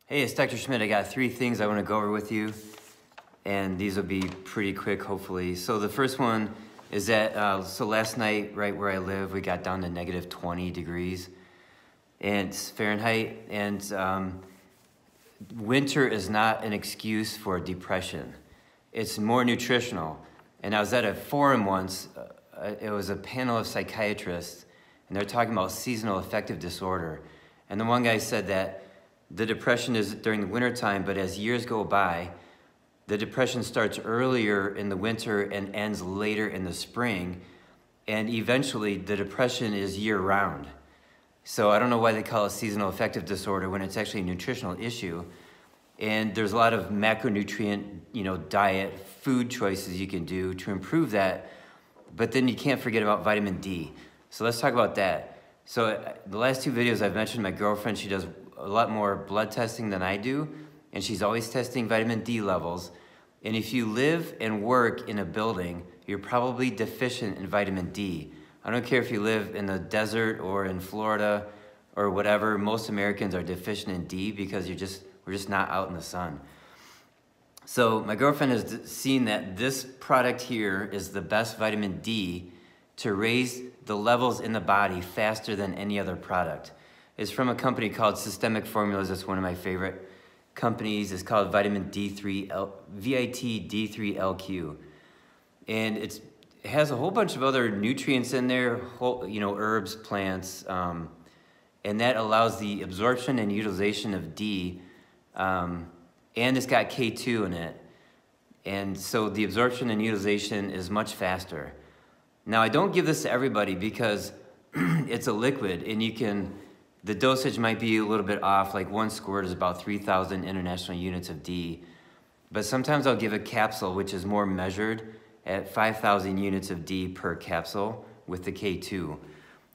Hey, it's Dr. Schmidt. I got 3 things I want to go over with you, and these will be pretty quick, hopefully. So the first one is that, so last night, right where I live, we got down to negative 20 degrees and Fahrenheit, and winter is not an excuse for depression. It's more nutritional. And I was at a forum once, it was a panel of psychiatrists, and they're talking about seasonal affective disorder. And the one guy said that the depression is during the wintertime, but as years go by, the depression starts earlier in the winter and ends later in the spring, and eventually the depression is year-round. So I don't know why they call it seasonal affective disorder when it's actually a nutritional issue. And there's a lot of macronutrient, diet, food choices you can do to improve that, but then you can't forget about vitamin D. So let's talk about that. So the last 2 videos I've mentioned my girlfriend, she does a lot more blood testing than I do, and she's always testing vitamin D levels. And if you live and work in a building, you're probably deficient in vitamin D. I don't care if you live in the desert or in Florida or whatever, most Americans are deficient in D because we're just not out in the sun. So my girlfriend has seen that this product here is the best vitamin D to raise the levels in the body faster than any other product. It's from a company called Systemic Formulas. It's one of my favorite companies. It's called Vitamin D3, VIT-D3LQ. And it has a whole bunch of other nutrients in there, herbs, plants, and that allows the absorption and utilization of D, and it's got K2 in it. And so the absorption and utilization is much faster. Now, I don't give this to everybody because it's a liquid, and the dosage might be a little bit off, like 1 squirt is about 3,000 international units of D. But sometimes I'll give a capsule, which is more measured at 5,000 units of D per capsule with the K2.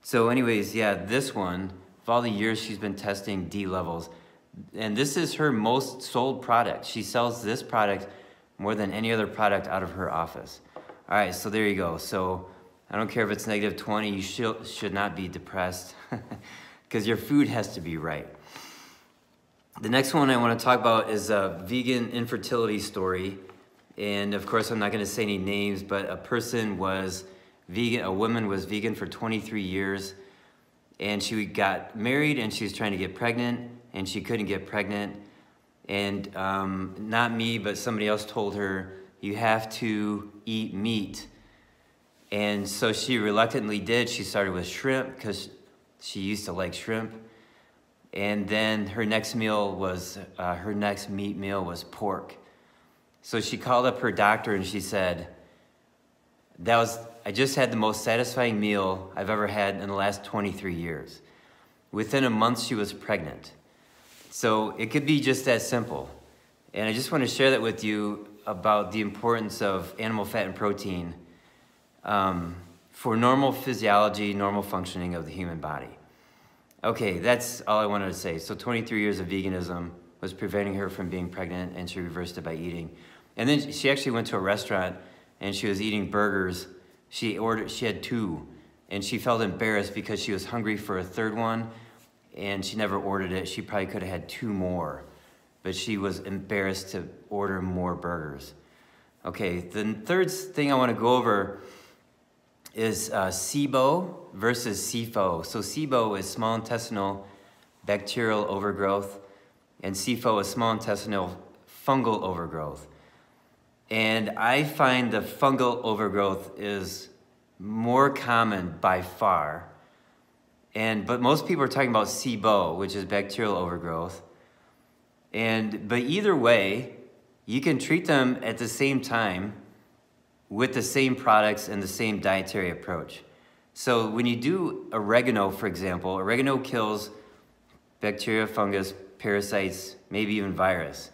So anyways, yeah, this one, of all the years she's been testing D levels, and this is her most sold product. She sells this product more than any other product out of her office. All right, so there you go. So I don't care if it's negative 20, you should not be depressed because your food has to be right. The next one I want to talk about is a vegan infertility story. And of course, I'm not going to say any names, but a woman was vegan for 23 years, and she got married and she was trying to get pregnant, and she couldn't get pregnant. And not me, but somebody else told her, you have to eat meat. And so she reluctantly did. She started with shrimp because she used to like shrimp. And then her next meat meal was pork. So she called up her doctor and she said, I just had the most satisfying meal I've ever had in the last 23 years. Within a month, she was pregnant. So it could be just that simple. And I just want to share that with you about the importance of animal fat and protein for normal physiology, normal functioning of the human body. Okay, that's all I wanted to say. So 23 years of veganism was preventing her from being pregnant, and she reversed it by eating. And then she actually went to a restaurant and she was eating burgers. She had 2, and she felt embarrassed because she was hungry for a 3rd one, and she never ordered it. She probably could have had 2 more, but she was embarrassed to order more burgers. Okay, the 3rd thing I want to go over is SIBO versus SIFO. So SIBO is small intestinal bacterial overgrowth, and SIFO is small intestinal fungal overgrowth. And I find the fungal overgrowth is more common by far. But most people are talking about SIBO, which is bacterial overgrowth. But either way, you can treat them at the same time with the same products and the same dietary approach. So when you do oregano, for example, oregano kills bacteria, fungus, parasites, maybe even virus.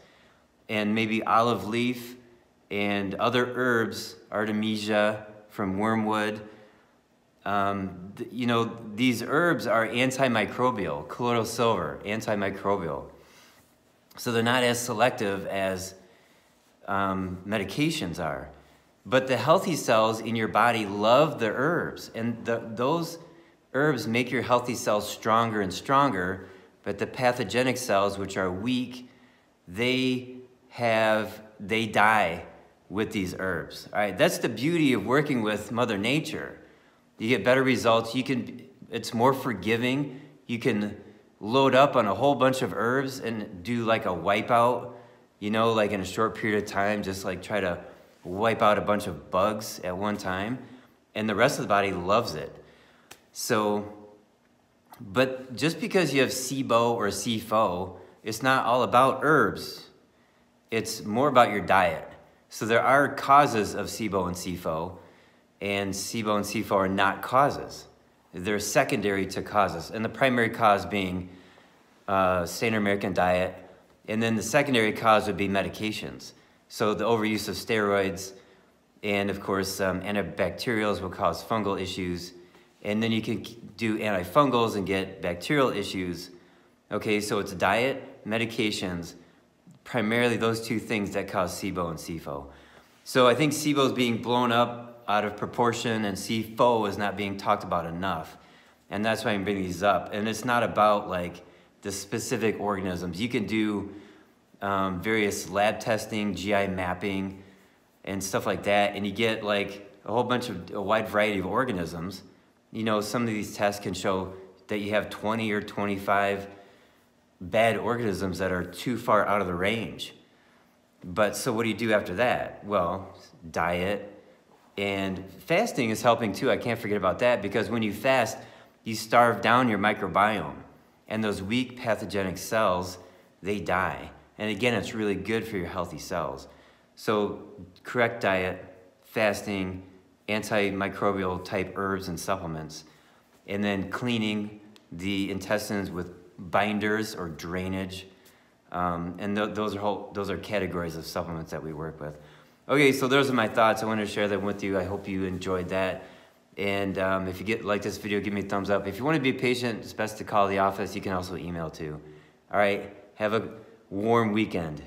And maybe olive leaf and other herbs, artemisia from wormwood. These herbs are antimicrobial, colloidal silver, antimicrobial. So they're not as selective as medications are. But the healthy cells in your body love the herbs, and those herbs make your healthy cells stronger and stronger, but the pathogenic cells, which are weak they die with these herbs. All right, that's the beauty of working with Mother Nature. You get better results. It's more forgiving. You can load up on a whole bunch of herbs and do like a wipeout, you know, like in a short period of time, just like try to wipe out a bunch of bugs at one time, and the rest of the body loves it. So, but just because you have SIBO or SIFO, it's not all about herbs. It's more about your diet. So there are causes of SIBO and SIFO, and SIBO and SIFO are not causes. They're secondary to causes, and the primary cause being standard American diet, and then the secondary cause would be medications. So the overuse of steroids, and of course antibacterials will cause fungal issues, and then you can do antifungals and get bacterial issues. Okay, so it's diet, medications, primarily those two things that cause SIBO and SIFO. So I think SIBO is being blown up out of proportion, and SIFO is not being talked about enough. And that's why I'm bringing these up. And it's not about like the specific organisms. You can do various lab testing, GI mapping, and stuff like that, and you get like a wide variety of organisms. You know, some of these tests can show that you have 20 or 25 bad organisms that are too far out of the range. But so what do you do after that? Well, diet, and fasting is helping too. I can't forget about that, because when you fast, you starve down your microbiome, and those weak pathogenic cells, they die. And again, it's really good for your healthy cells. So correct diet, fasting, antimicrobial type herbs and supplements, and then cleaning the intestines with binders or drainage. And those are categories of supplements that we work with. Okay, so those are my thoughts. I wanted to share them with you. I hope you enjoyed that. And if you like this video, give me a thumbs up. If you want to be a patient, it's best to call the office. You can also email too. All right, have a warm weekend.